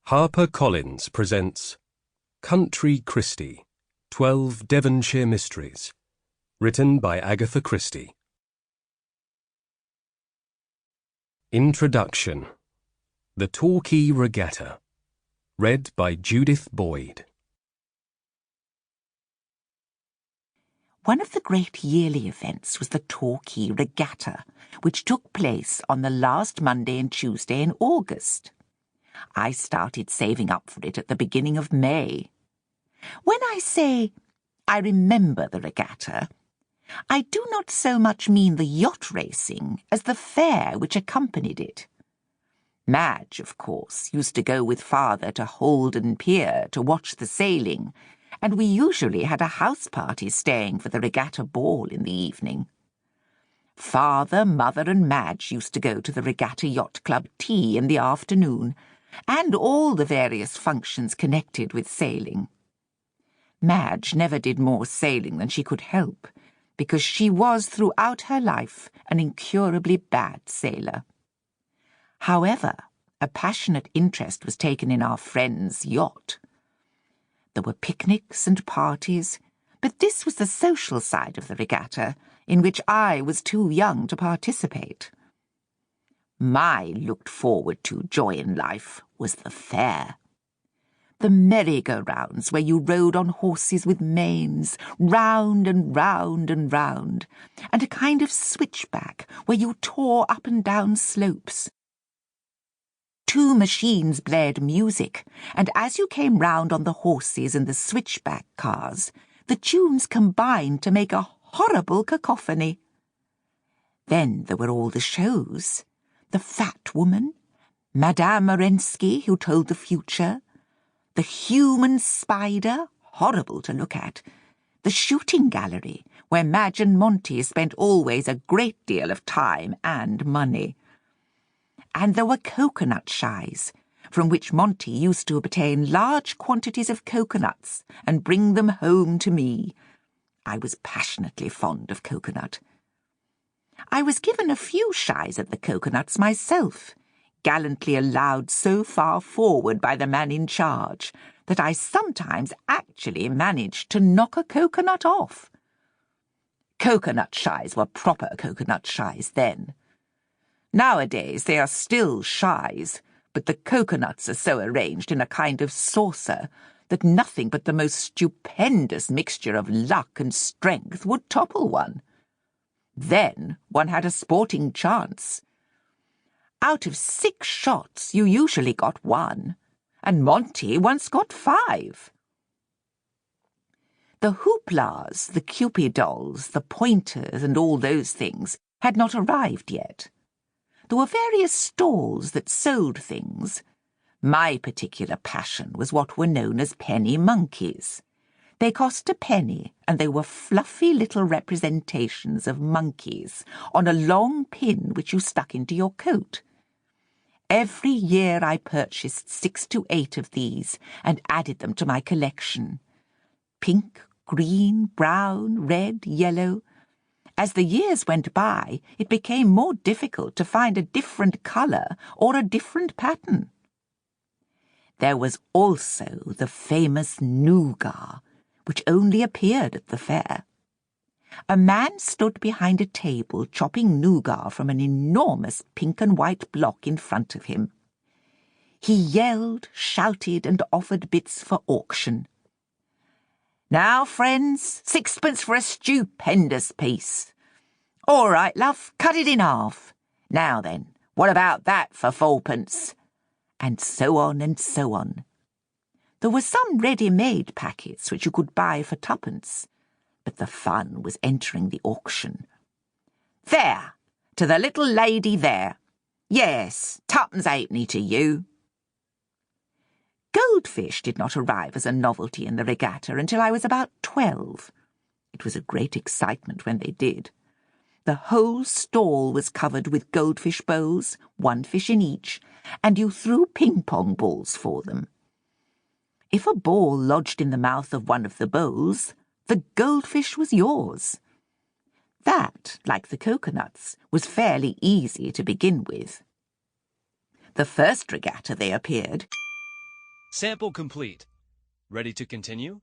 HarperCollins presents Country Christie, 12 Devonshire Mysteries, written by Agatha Christie. Introduction. The Torquay Regatta, read by Judith Boyd. One of the great yearly events was the Torquay Regatta, which took place on the last Monday and Tuesday in August. I started saving up for it at the beginning of May. When I say I remember the regatta, I do not so much mean the yacht racing as the fair which accompanied it. Madge, of course, used to go with father to Holden Pier to watch the sailing, and we usually had a house party staying for the regatta ball in the evening. Father, mother, and Madge used to go to the Regatta Yacht Club tea in the afternoon, and all the various functions connected with sailing. Madge never did more sailing than she could help, because she was throughout her life an incurably bad sailor. However, a passionate interest was taken in our friend's yacht. There were picnics and parties, but this was the social side of the regatta, in which I was too young to participate. My looked-forward-to joy in life was the fair. The merry-go-rounds where you rode on horses with manes, round and round and round, and a kind of switchback where you tore up and down slopes. Two machines blared music, and as you came round on the horses and the switchback cars, the tunes combined to make a horrible cacophony. Then there were all the shows. The Fat Woman, Madame Arensky, who told the future, the Human Spider, horrible to look at, the Shooting Gallery, where Madge and Monty spent always a great deal of time and money. And there were coconut shies, from which Monty used to obtain large quantities of coconuts and bring them home to me. I was passionately fond of coconut. I was given a few shies at the coconuts myself, gallantly allowed so far forward by the man in charge that I sometimes actually managed to knock a coconut off. Coconut shies were proper coconut shies then. Nowadays they are still shies, but the coconuts are so arranged in a kind of saucer that nothing but the most stupendous mixture of luck and strength would topple one. Then one had a sporting chance. Out of 6 shots you usually got 1, and Monty once got 5. The hooplas, the Cupid dolls, the pointers, and all those things had not arrived yet. There were various stalls that sold things. My particular passion was what were known as penny monkeys. They cost a penny, and they were fluffy little representations of monkeys on a long pin which you stuck into your coat. Every year I purchased 6 to 8 of these and added them to my collection. Pink, green, brown, red, yellow. As the years went by, it became more difficult to find a different colour or a different pattern. There was also the famous nougat, which only appeared at the fair. A man stood behind a table chopping nougat from an enormous pink and white block in front of him. He yelled, shouted, and offered bits for auction. "Now, friends, 6pence for a stupendous piece. All right, love, cut it in half. Now then, what about that for 4pence? And so on and so on. There were some ready-made packets which you could buy for 2pence, but the fun was entering the auction. There, to the little lady there. Yes, 2pence halfpenny to you." Goldfish did not arrive as a novelty in the regatta until I was about 12. It was a great excitement when they did. The whole stall was covered with goldfish bowls, 1 fish in each, and you threw ping-pong balls for them. If a ball lodged in the mouth of one of the bowls, the goldfish was yours. That, like the coconuts, was fairly easy to begin with. The first regatta they appeared, Sample complete. Ready to continue?